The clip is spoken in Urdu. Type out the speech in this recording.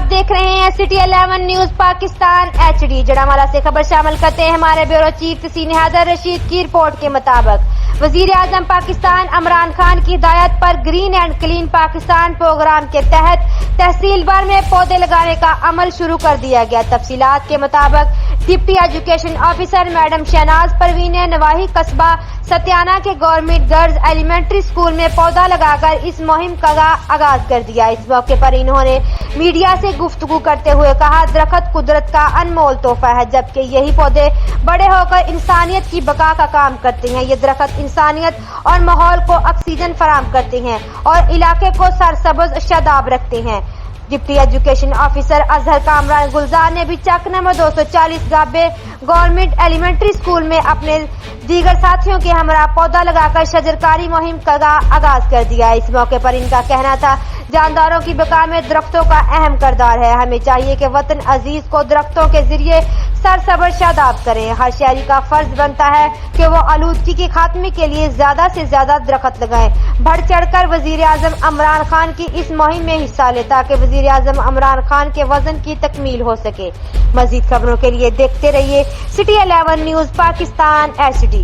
آپ دیکھ رہے ہیں سٹی 11 نیوز پاکستان HD۔ جڑامالہ سے خبر شامل کرتے ہیں ہمارے بیورو چیف تسین حیدر رشید کی رپورٹ کے مطابق وزیراعظم پاکستان عمران خان کی ہدایت پر green and clean Pakistan program کے تحت تحصیل بھر میں پودے لگانے کا عمل شروع کر دیا گیا۔ تفصیلات کے مطابق deputy education officer madam Shahnaz Parveen نے نواحی قصبہ ستیانہ کے گورنمنٹ گرلز ایلیمنٹری اسکول میں پودا لگا کر اس مہم کا آغاز کر دیا۔ اس موقع پر انہوں نے میڈیا سے گفتگو کرتے ہوئے کہا، درخت قدرت کا انمول تحفہ ہے، جبکہ یہی پودے بڑے ہو کر انسانیت کی بقا کا کام کرتے ہیں۔ یہ درخت انسانیت اور ماحول کو آکسیجن فراہم کرتے ہیں اور علاقے کو سرسبز شاداب رکھتے ہیں۔ Deputy education officer Azhar Kamran Gulzar نے بھی چک نمبر 240 گابے گورنمنٹ ایلیمنٹری اسکول میں اپنے دیگر ساتھیوں کے ہمراہ پودا لگا کر شجرکاری مہم کا آغاز کر دیا۔ اس موقع پر ان کا کہنا تھا، جانداروں کی بقا میں درختوں کا اہم کردار ہے۔ ہمیں چاہیے کہ وطن عزیز کو درختوں کے ذریعے سرسبز شاداب کریں۔ ہر شہری کا فرض بنتا ہے کہ وہ آلودگی کے خاتمے کے لیے زیادہ سے زیادہ درخت لگائیں۔ بڑھ چڑھ کر وزیراعظم عمران خان کی اس مہم میں حصہ لیں تاکہ وزیراعظم عمران خان کے وژن کی تکمیل ہو سکے۔ مزید خبروں کے لیے دیکھتے رہیے سٹی 11 نیوز پاکستان HD۔